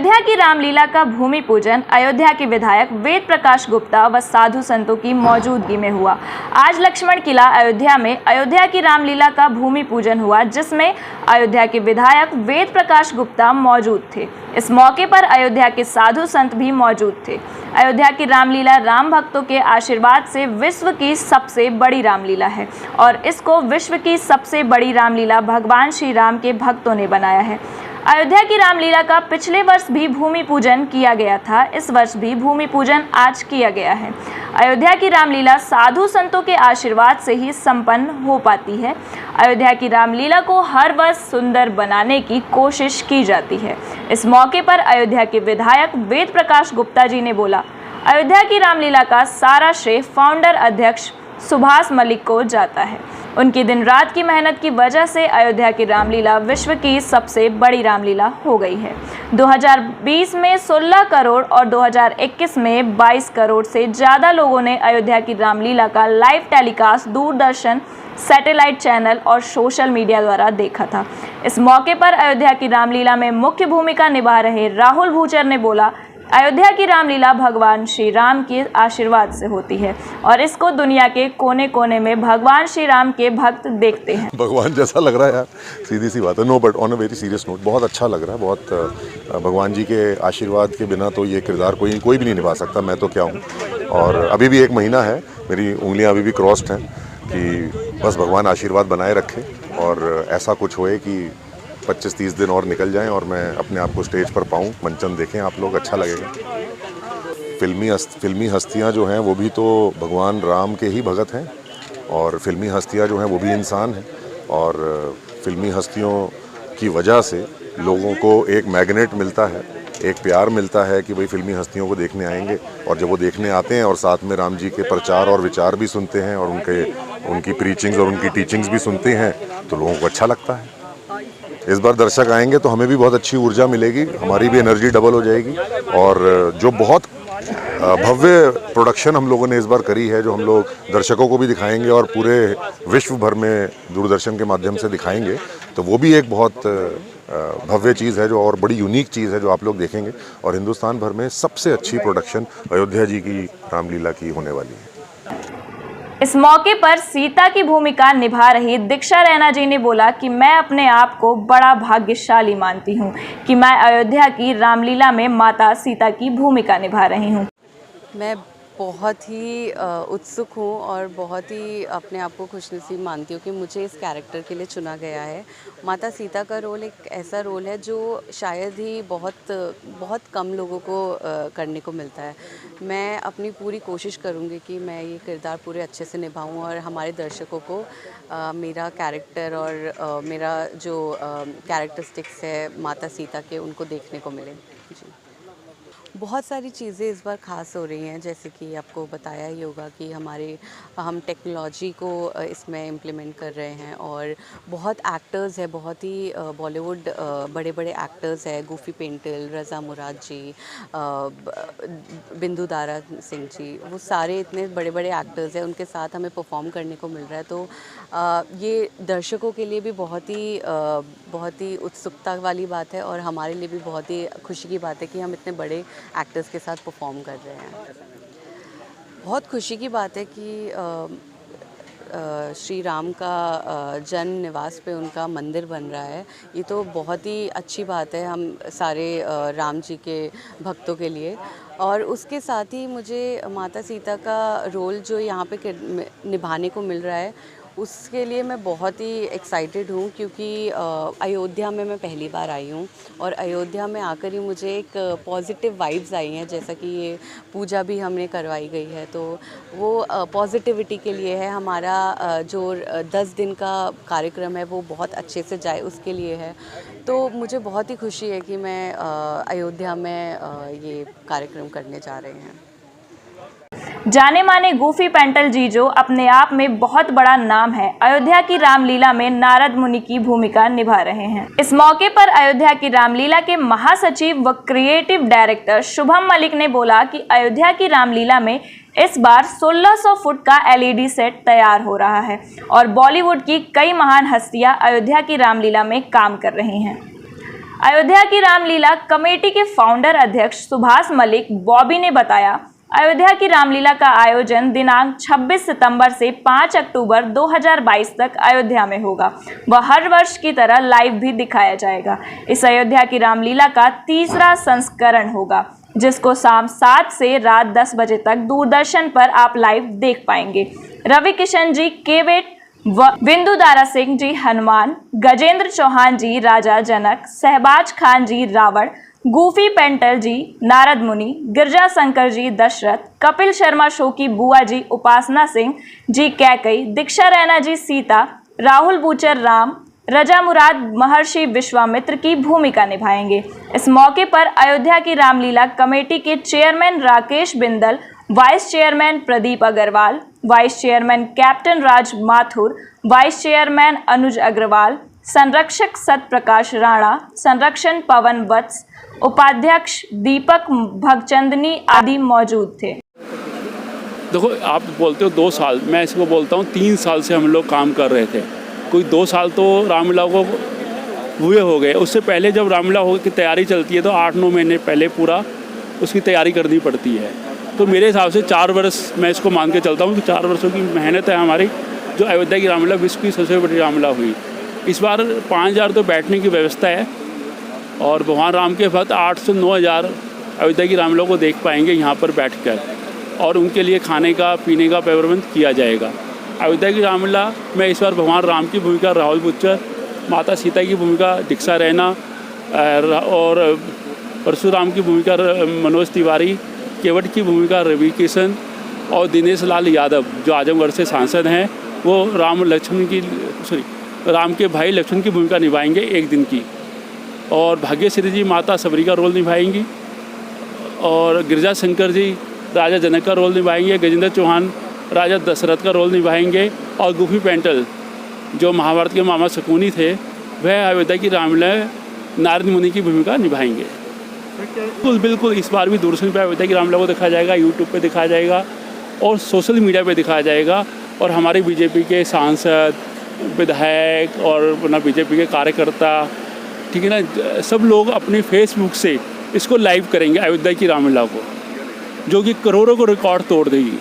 अयोध्या की रामलीला का भूमि पूजन अयोध्या के विधायक वेद प्रकाश गुप्ता व साधु संतों की मौजूदगी में हुआ। आज लक्ष्मण किला अयोध्या में अयोध्या की रामलीला का भूमि पूजन हुआ, जिसमें अयोध्या के विधायक वेद प्रकाश गुप्ता मौजूद थे। इस मौके पर अयोध्या के साधु संत भी मौजूद थे। अयोध्या की रामलीला राम भक्तों के आशीर्वाद से विश्व की सबसे बड़ी रामलीला है और इसको विश्व की सबसे बड़ी रामलीला भगवान श्री राम के भक्तों ने बनाया है। अयोध्या की रामलीला का पिछले वर्ष भी भूमि पूजन किया गया था, इस वर्ष भी भूमि पूजन आज किया गया है। अयोध्या की रामलीला साधु संतों के आशीर्वाद से ही संपन्न हो पाती है। अयोध्या की रामलीला को हर वर्ष सुंदर बनाने की कोशिश की जाती है। इस मौके पर अयोध्या के विधायक वेद प्रकाश गुप्ता जी ने बोला, अयोध्या की रामलीला का सारा श्रेय फाउंडर अध्यक्ष सुभाष मलिक को जाता है। उनकी दिन रात की मेहनत की वजह से अयोध्या की रामलीला विश्व की सबसे बड़ी रामलीला हो गई है। 2020 में 16 करोड़ और 2021 में 22 करोड़ से ज़्यादा लोगों ने अयोध्या की रामलीला का live telecast Doordarshan, satellite channel और सोशल मीडिया द्वारा देखा था। इस मौके पर अयोध्या की रामलीला में मुख्य भूमिका निभा रहे राहुल भूचर ने बोला, अयोध्या की रामलीला भगवान श्री राम के आशीर्वाद से होती है और इसको दुनिया के कोने कोने में भगवान श्री राम के भक्त देखते हैं। भगवान जैसा लग रहा है यार, सीधी सी बात है। No but on a very serious note, बहुत अच्छा लग रहा है। बहुत भगवान जी के आशीर्वाद के बिना तो ये किरदार कोई भी नहीं निभा सकता, मैं तो क्या हूँ। और अभी भी 1 महीना है, मेरी उंगलियाँ अभी भी क्रॉस्ड हैं कि बस भगवान आशीर्वाद बनाए रखे और ऐसा कुछ होए कि 25-30 दिन और निकल जाएं और मैं अपने आप को स्टेज पर पाऊं, मंचन देखें आप लोग, अच्छा लगेगा। फिल्मी हस्तियां जो हैं वो भी तो भगवान राम के ही भगत हैं और फिल्मी हस्तियां जो हैं वो भी इंसान हैं और फिल्मी हस्तियों की वजह से लोगों को एक मैग्नेट मिलता है, एक प्यार मिलता है कि भाई फिल्मी हस्तियों को देखने आएंगे और जब वो देखने आते हैं और साथ में राम जी के प्रचार और विचार भी सुनते हैं और उनकी प्रीचिंग्स और उनकी टीचिंग्स भी सुनते हैं तो लोगों को अच्छा लगता है। इस बार दर्शक आएंगे तो हमें भी बहुत अच्छी ऊर्जा मिलेगी, हमारी भी एनर्जी डबल हो जाएगी और जो बहुत भव्य प्रोडक्शन हम लोगों ने इस बार करी है, जो हम लोग दर्शकों को भी दिखाएंगे और पूरे विश्व भर में दूरदर्शन के माध्यम से दिखाएंगे, तो वो भी एक बहुत भव्य चीज़ है जो और बड़ी यूनिक चीज़ है जो आप लोग देखेंगे। और हिंदुस्तान भर में सबसे अच्छी प्रोडक्शन अयोध्या जी की रामलीला की होने वाली है। इस मौके पर सीता की भूमिका निभा रही दीक्षा रैना जी ने बोला कि मैं अपने आप को बड़ा भाग्यशाली मानती हूं कि मैं अयोध्या की रामलीला में माता सीता की भूमिका निभा रही हूं। मैं बहुत ही उत्सुक हूँ और बहुत ही अपने आप को खुशनसीब मानती हूँ कि मुझे इस कैरेक्टर के लिए चुना गया है। माता सीता का रोल एक ऐसा रोल है जो शायद ही बहुत कम लोगों को करने को मिलता है। मैं अपनी पूरी कोशिश करूँगी कि मैं ये किरदार पूरे अच्छे से निभाऊँ और हमारे दर्शकों को मेरा कैरेक्टर और मेरा जो कैरेक्टरिस्टिक्स है माता सीता के, उनको देखने को मिले। जी, बहुत सारी चीज़ें इस बार ख़ास हो रही हैं, जैसे कि आपको बताया ही होगा कि हम टेक्नोलॉजी को इसमें इम्प्लीमेंट कर रहे हैं और बहुत एक्टर्स हैं, बहुत ही बॉलीवुड बड़े बड़े एक्टर्स हैं, गूफी पेंटल, रज़ा मुराद जी, बिंदु दारा सिंह जी, वो सारे इतने बड़े बड़े एक्टर्स हैं, उनके साथ हमें परफॉर्म करने को मिल रहा है। तो ये दर्शकों के लिए भी बहुत ही उत्सुकता वाली बात है और हमारे लिए भी बहुत ही खुशी की बात है कि हम इतने बड़े एक्टर्स के साथ परफॉर्म कर रहे हैं। बहुत खुशी की बात है कि श्री राम का जन्म निवास पे उनका मंदिर बन रहा है। ये तो बहुत ही अच्छी बात है हम सारे राम जी के भक्तों के लिए। और उसके साथ ही मुझे माता सीता का रोल जो यहाँ पे निभाने को मिल रहा है, उसके लिए मैं बहुत ही एक्साइटेड हूँ, क्योंकि अयोध्या में मैं पहली बार आई हूँ और अयोध्या में आकर ही मुझे एक पॉजिटिव वाइब्स आई हैं, जैसा कि ये पूजा भी हमने करवाई गई है, तो वो पॉजिटिविटी के लिए है। हमारा जो 10 दिन का कार्यक्रम है वो बहुत अच्छे से जाए उसके लिए है। तो मुझे बहुत ही खुशी है कि मैं अयोध्या में ये कार्यक्रम करने जा रहे हैं। जाने माने गूफी पेंटल जी, जो अपने आप में बहुत बड़ा नाम है, अयोध्या की रामलीला में नारद मुनि की भूमिका निभा रहे हैं। इस मौके पर अयोध्या की रामलीला के महासचिव व क्रिएटिव डायरेक्टर शुभम मलिक ने बोला कि अयोध्या की रामलीला में इस बार 1600 फुट का LED सेट तैयार हो रहा है और बॉलीवुड की कई महान हस्तियां अयोध्या की रामलीला में काम कर रही हैं। अयोध्या की रामलीला कमेटी के फाउंडर अध्यक्ष सुभाष मलिक बॉबी ने बताया, अयोध्या की रामलीला का आयोजन दिनांक 26 सितंबर से 5 अक्टूबर 2022 तक अयोध्या में होगा। वह हर वर्ष की तरह लाइव भी दिखाया जाएगा। इस अयोध्या की रामलीला का तीसरा संस्करण होगा, जिसको शाम 7 से रात 10 बजे तक दूरदर्शन पर आप लाइव देख पाएंगे। रवि किशन जी केवेट, बिंदु दारा सिंह जी हनुमान, गजेंद्र चौहान जी राजा जनक, सहबाज खान जी रावण, गूफी पेंटल जी नारद मुनि, गिरजा शंकर जी दशरथ, कपिल शर्मा शो की बुआ जी उपासना सिंह जी कैकई, दीक्षा रैना जी सीता, राहुल बूचर राम, रजा मुराद महर्षि विश्वामित्र की भूमिका निभाएंगे। इस मौके पर अयोध्या की रामलीला कमेटी के chairman Rakesh Bindal, vice chairman Pradeep Agarwal, vice chairman captain Raj Mathur, vice chairman Anuj Agarwal, संरक्षक सतप्रकाश राणा, संरक्षण पवन वत्स, उपाध्यक्ष दीपक भगचंदनी आदि मौजूद थे। देखो, आप बोलते हो 2 साल, मैं इसको बोलता हूँ 3 साल से हम लोग काम कर रहे थे। कोई 2 साल तो रामलीला को हुए हो गए। उससे पहले जब रामलीला की तैयारी चलती है तो 8-9 महीने पहले पूरा उसकी तैयारी करनी पड़ती है। तो मेरे हिसाब से 4 वर्ष मैं इसको मान के चलता हूँ कि 4 वर्षों की मेहनत है हमारी, जो अयोध्या की रामलीला विश्व की सबसे बड़ी रामलीला हुई। इस बार 5000 तो बैठने की व्यवस्था है और भगवान राम के भक्त 8 से 9000 अयोध्या की रामलीला को देख पाएंगे यहाँ पर बैठकर, और उनके लिए खाने का पीने का प्रबंध किया जाएगा। अयोध्या की रामलीला में इस बार भगवान राम की भूमिका राहुल बुच्चर, माता सीता की भूमिका दीक्षा रैना और परशुराम की भूमिका मनोज तिवारी, केवट की भूमिका रवि किशन और दिनेश लाल यादव जो आजमगढ़ से सांसद हैं, वो राम के भाई लक्ष्मण की भूमिका निभाएंगे 1 दिन की। और भाग्यश्री जी माता सबरी का रोल निभाएंगी और गिरजा शंकर जी राजा जनक का रोल निभाएंगे, गजेंद्र चौहान राजा दशरथ का रोल निभाएंगे और गूफी पेंटल जो महाभारत के मामा शकुनी थे, वह अयोध्या की रामलीला नारद मुनि की भूमिका निभाएंगे। बिल्कुल इस बार भी दूरदर्शन पर अयोध्या की रामलीला को दिखाया जाएगा, यूट्यूब पे दिखाया जाएगा और सोशल मीडिया पे दिखाया जाएगा। और हमारे बीजेपी के सांसद, विधायक और अपना बीजेपी के कार्यकर्ता, ठीक है ना, सब लोग अपने फेसबुक से इसको लाइव करेंगे अयोध्या की रामलीला को, जो कि करोड़ों को रिकॉर्ड तोड़ देगी।